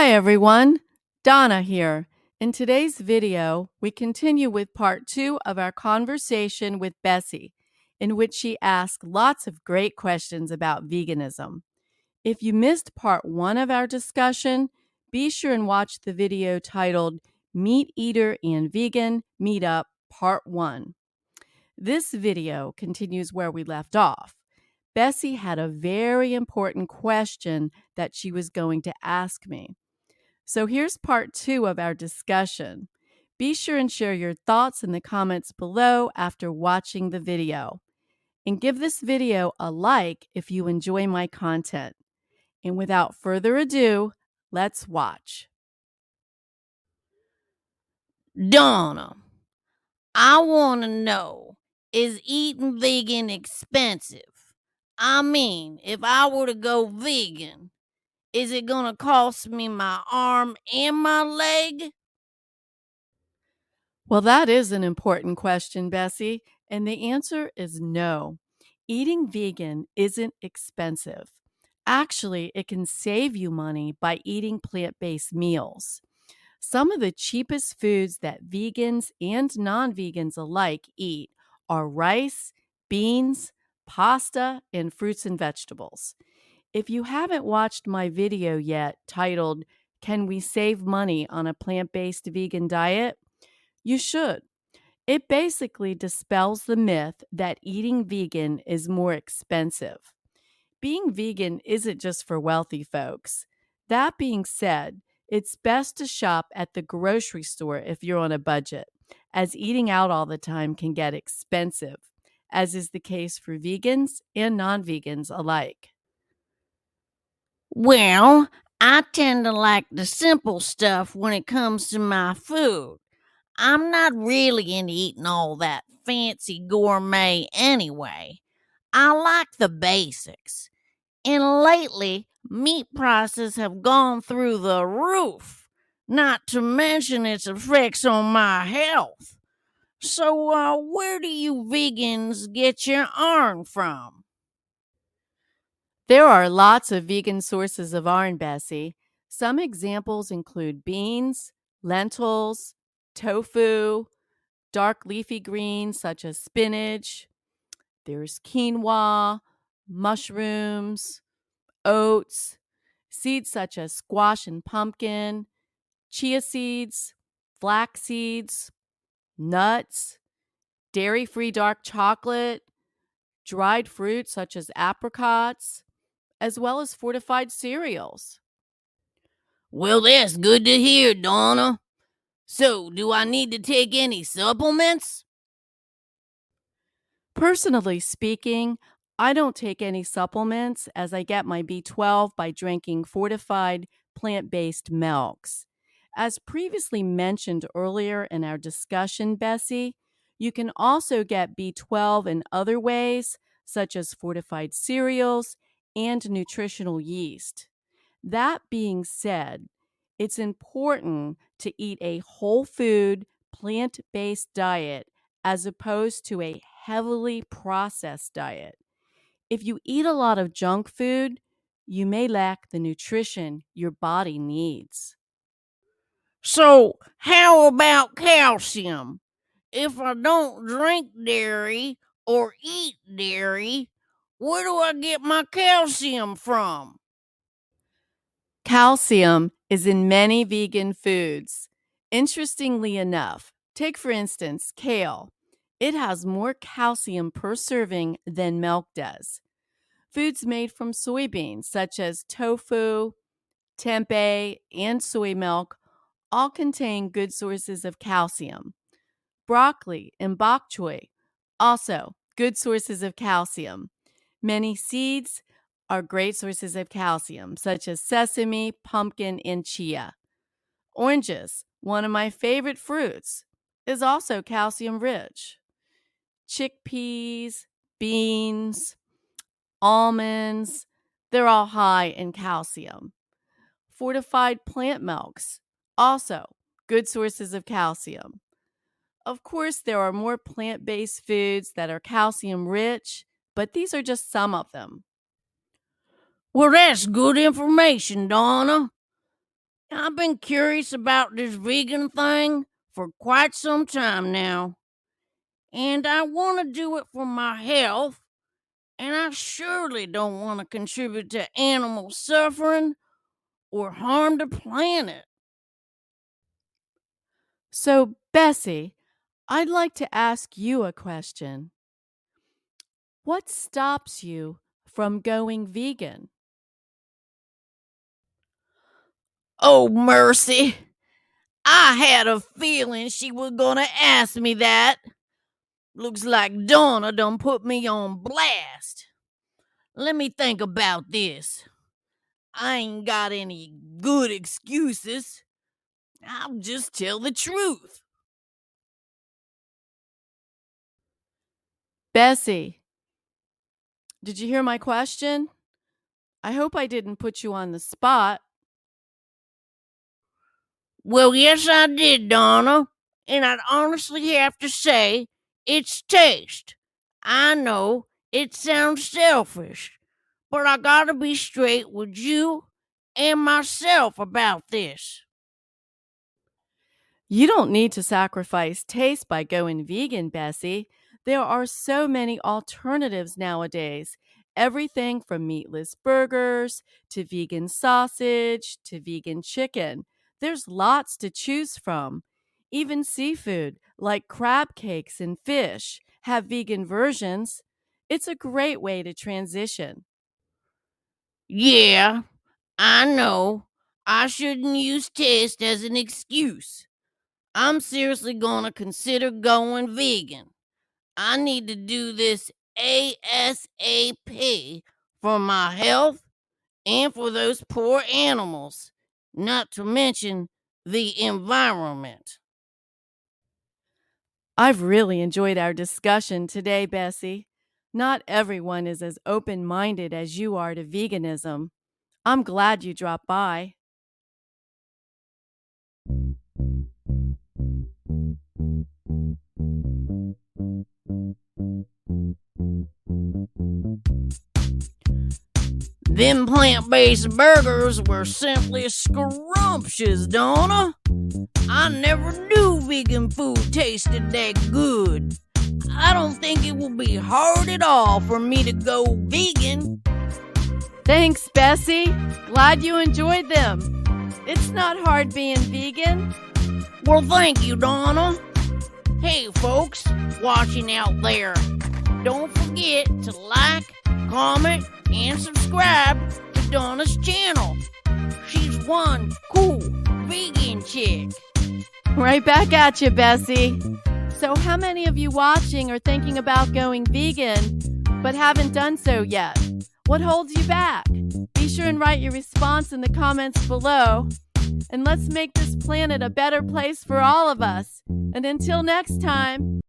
Hi everyone, Donna here. In today's video, we continue with part 2 of our conversation with Bessie, in which she asked lots of great questions about veganism. If you missed part 1 of our discussion, be sure and watch the video titled Meat Eater and Vegan Meetup Part 1. This video continues where we left off. Bessie had a very important question that she was going to ask me. So here's part 2 of our discussion. Be sure and share your thoughts in the comments below after watching the video. And give this video a like if you enjoy my content. And without further ado, let's watch. Donna, I want to know, is eating vegan expensive? I mean, if I were to go vegan, is it going to cost me my arm and my leg? Well, that is an important question, Bessie, and the answer is no. Eating vegan isn't expensive. Actually, it can save you money by eating plant-based meals. Some of the cheapest foods that vegans and non-vegans alike eat are rice, beans, pasta, and fruits and vegetables. If you haven't watched my video yet titled, "Can we save money on a plant-based vegan diet?" you should. It basically dispels the myth that eating vegan is more expensive. Being vegan isn't just for wealthy folks. That being said, it's best to shop at the grocery store if you're on a budget, as eating out all the time can get expensive, as is the case for vegans and non-vegans alike. Well, I tend to like the simple stuff when it comes to my food. I'm not really into eating all that fancy gourmet anyway. I like the basics. And lately, meat prices have gone through the roof, not to mention its effects on my health. So, where do you vegans get your iron from? There are lots of vegan sources of iron, Bessie. Some examples include beans, lentils, tofu, dark leafy greens such as spinach. There's quinoa, mushrooms, oats, seeds such as squash and pumpkin, chia seeds, flax seeds, nuts, dairy-free dark chocolate, dried fruits such as apricots, as well as fortified cereals. Well, that's good to hear, Donna. So, do I need to take any supplements? Personally speaking, I don't take any supplements as I get my B12 by drinking fortified plant-based milks. As previously mentioned earlier in our discussion, Bessie, you can also get B12 in other ways, such as fortified cereals and nutritional yeast. That being said, it's important to eat a whole food, plant based diet as opposed to a heavily processed diet. If you eat a lot of junk food, you may lack the nutrition your body needs. So, how about calcium? If I don't drink dairy or eat dairy, where do I get my calcium from? Calcium is in many vegan foods. Interestingly enough, take for instance kale. It has more calcium per serving than milk does. Foods made from soybeans, such as tofu, tempeh, and soy milk, all contain good sources of calcium. Broccoli and bok choy, also good sources of calcium. Many seeds are great sources of calcium, such as sesame, pumpkin, and chia. Oranges, one of my favorite fruits, is also calcium rich. Chickpeas, beans, almonds, they're all high in calcium. Fortified plant milks, also good sources of calcium. Of course, there are more plant-based foods that are calcium rich, but these are just some of them. Well, that's good information, Donna. I've been curious about this vegan thing for quite some time now, and I want to do it for my health, and I surely don't want to contribute to animal suffering or harm the planet. So, Bessie, I'd like to ask you a question. What stops you from going vegan? Oh, mercy. I had a feeling she was gonna ask me that. Looks like Donna done put me on blast. Let me think about this. I ain't got any good excuses. I'll just tell the truth. Bessie, did you hear my question? I hope I didn't put you on the spot. Well, yes, I did, Donna. And I'd honestly have to say, it's taste. I know it sounds selfish, but I gotta be straight with you and myself about this. You don't need to sacrifice taste by going vegan, Bessie. There are so many alternatives nowadays. Everything from meatless burgers to vegan sausage to vegan chicken. There's lots to choose from. Even seafood, like crab cakes and fish, have vegan versions. It's a great way to transition. Yeah, I know. I shouldn't use taste as an excuse. I'm seriously gonna consider going vegan. I need to do this ASAP for my health and for those poor animals, not to mention the environment. I've really enjoyed our discussion today, Bessie. Not everyone is as open minded as you are to veganism. I'm glad you dropped by. Them plant based burgers were simply scrumptious, Donna. I never knew vegan food tasted that good. I don't think it will be hard at all for me to go vegan. Thanks, Bessie. Glad you enjoyed them. It's not hard being vegan. Well, thank you, Donna. Hey, folks, watching out there. Don't forget to like, comment, and subscribe to Donna's channel. She's one cool vegan chick. Right back at you, Bessie. So, how many of you watching are thinking about going vegan but haven't done so yet? What holds you back? Be sure and write your response in the comments below. And let's make this planet a better place for all of us. And until next time.